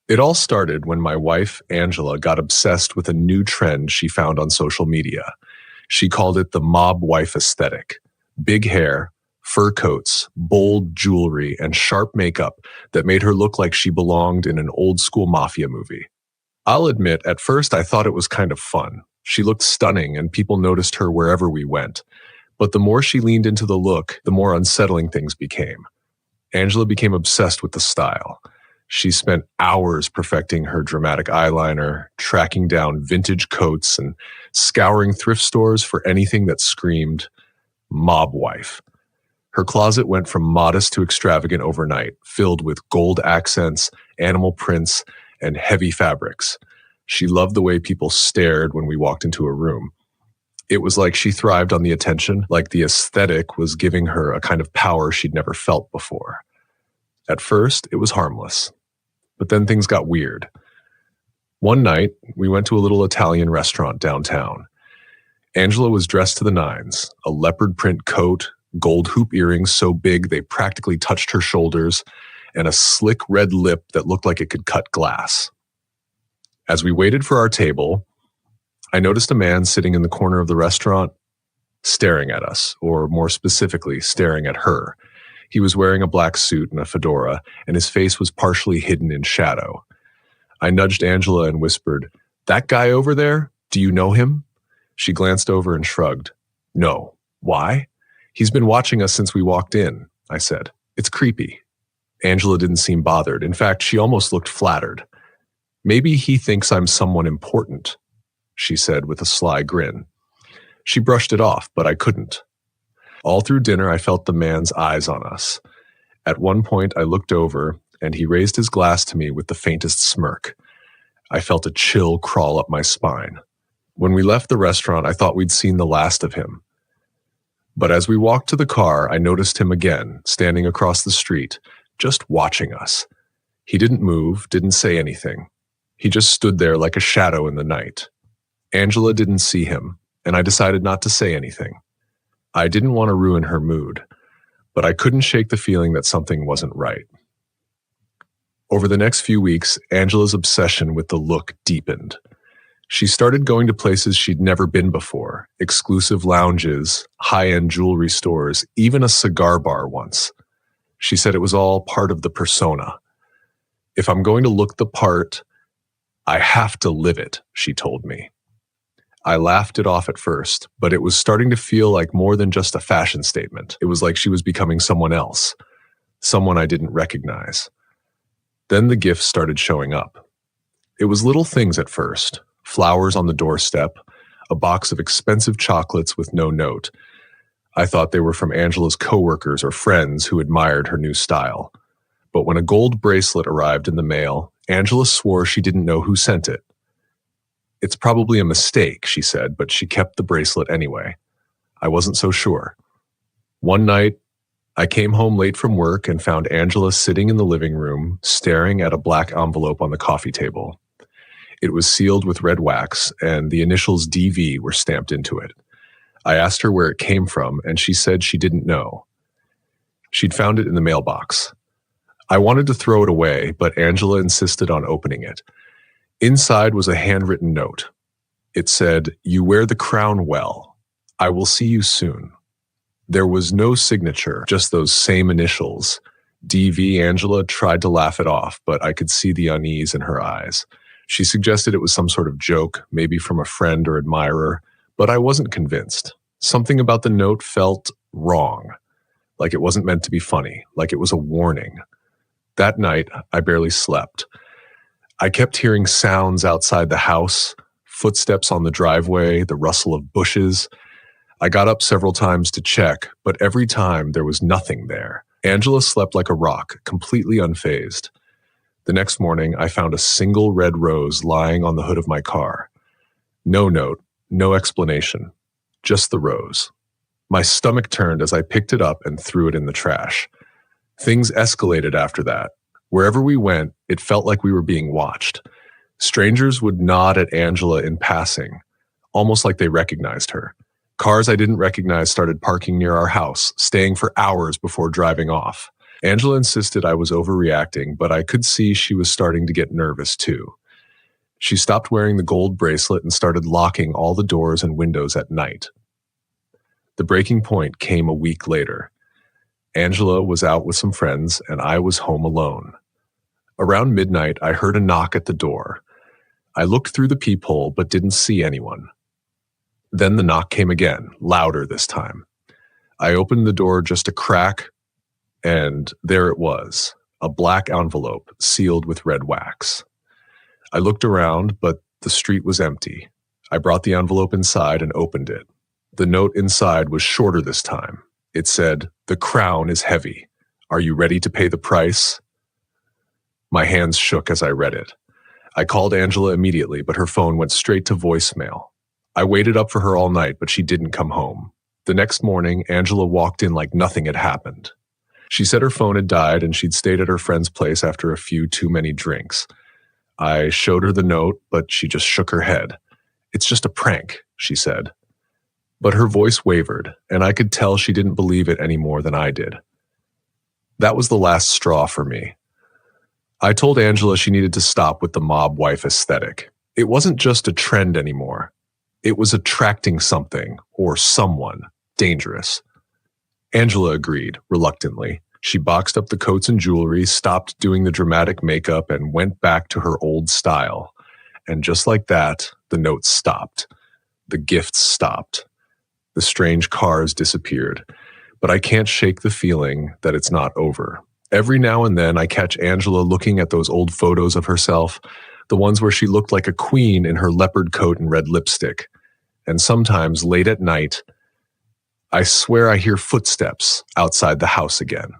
It all started when my wife, Angela, got obsessed with a new trend she found on social media. She called it the mob wife aesthetic. Big hair, fur coats, bold jewelry, and sharp makeup that made her look like she belonged in an old-school mafia movie. I'll admit, at first I thought it was kind of fun. She looked stunning and people noticed her wherever we went. But the more she leaned into the look, the more unsettling things became. Angela became obsessed with the style. She spent hours perfecting her dramatic eyeliner, tracking down vintage coats, and scouring thrift stores for anything that screamed mob wife. Her closet went from modest to extravagant overnight, filled with gold accents, animal prints, and heavy fabrics. She loved the way people stared when we walked into a room. It was like she thrived on the attention, like the aesthetic was giving her a kind of power she'd never felt before. At first, it was harmless. But then things got weird. One night, we went to a little Italian restaurant downtown. Angela was dressed to the nines, a leopard print coat, gold hoop earrings so big they practically touched her shoulders, and a slick red lip that looked like it could cut glass. As we waited for our table, I noticed a man sitting in the corner of the restaurant, staring at us, or more specifically, staring at her. He was wearing a black suit and a fedora, and his face was partially hidden in shadow. I nudged Angela and whispered, "That guy over there? Do you know him?" She glanced over and shrugged. "No. Why?" "He's been watching us since we walked in," I said. "It's creepy." Angela didn't seem bothered. In fact, she almost looked flattered. "Maybe he thinks I'm someone important," she said with a sly grin. She brushed it off, but I couldn't. All through dinner, I felt the man's eyes on us. At one point, I looked over, and he raised his glass to me with the faintest smirk. I felt a chill crawl up my spine. When we left the restaurant, I thought we'd seen the last of him. But as we walked to the car, I noticed him again, standing across the street, just watching us. He didn't move, didn't say anything. He just stood there like a shadow in the night. Angela didn't see him, and I decided not to say anything. I didn't want to ruin her mood, but I couldn't shake the feeling that something wasn't right. Over the next few weeks, Angela's obsession with the look deepened. She started going to places she'd never been before, exclusive lounges, high-end jewelry stores, even a cigar bar once. She said it was all part of the persona. "If I'm going to look the part, I have to live it," she told me. I laughed it off at first, but it was starting to feel like more than just a fashion statement. It was like she was becoming someone else, someone I didn't recognize. Then the gifts started showing up. It was little things at first, flowers on the doorstep, a box of expensive chocolates with no note. I thought they were from Angela's coworkers or friends who admired her new style. But when a gold bracelet arrived in the mail, Angela swore she didn't know who sent it. "It's probably a mistake," she said, but she kept the bracelet anyway. I wasn't so sure. One night, I came home late from work and found Angela sitting in the living room, staring at a black envelope on the coffee table. It was sealed with red wax, and the initials DV were stamped into it. I asked her where it came from, and she said she didn't know. She'd found it in the mailbox. I wanted to throw it away, but Angela insisted on opening it. Inside was a handwritten note. It said, "You wear the crown well. I will see you soon." There was no signature, just those same initials. DV. Angela tried to laugh it off, but I could see the unease in her eyes. She suggested it was some sort of joke, maybe from a friend or admirer, but I wasn't convinced. Something about the note felt wrong, like it wasn't meant to be funny, like it was a warning. That night, I barely slept. I kept hearing sounds outside the house, footsteps on the driveway, the rustle of bushes. I got up several times to check, but every time there was nothing there. Angela slept like a rock, completely unfazed. The next morning, I found a single red rose lying on the hood of my car. No note, no explanation, just the rose. My stomach turned as I picked it up and threw it in the trash. Things escalated after that. Wherever we went, it felt like we were being watched. Strangers would nod at Angela in passing, almost like they recognized her. Cars I didn't recognize started parking near our house, staying for hours before driving off. Angela insisted I was overreacting, but I could see she was starting to get nervous too. She stopped wearing the gold bracelet and started locking all the doors and windows at night. The breaking point came a week later. Angela was out with some friends, and I was home alone. Around midnight, I heard a knock at the door. I looked through the peephole but didn't see anyone. Then the knock came again, louder this time. I opened the door just a crack, and there it was, a black envelope sealed with red wax. I looked around, but the street was empty. I brought the envelope inside and opened it. The note inside was shorter this time. It said, "The crown is heavy. Are you ready to pay the price?" My hands shook as I read it. I called Angela immediately, but her phone went straight to voicemail. I waited up for her all night, but she didn't come home. The next morning, Angela walked in like nothing had happened. She said her phone had died and she'd stayed at her friend's place after a few too many drinks. I showed her the note, but she just shook her head. "It's just a prank," she said. But her voice wavered, and I could tell she didn't believe it any more than I did. That was the last straw for me. I told Angela she needed to stop with the mob wife aesthetic. It wasn't just a trend anymore. It was attracting something, or someone, dangerous. Angela agreed, reluctantly. She boxed up the coats and jewelry, stopped doing the dramatic makeup, and went back to her old style. And just like that, the notes stopped. The gifts stopped. The strange cars disappeared. But I can't shake the feeling that it's not over. Every now and then I catch Angela looking at those old photos of herself, the ones where she looked like a queen in her leopard coat and red lipstick. And sometimes, late at night, I swear I hear footsteps outside the house again.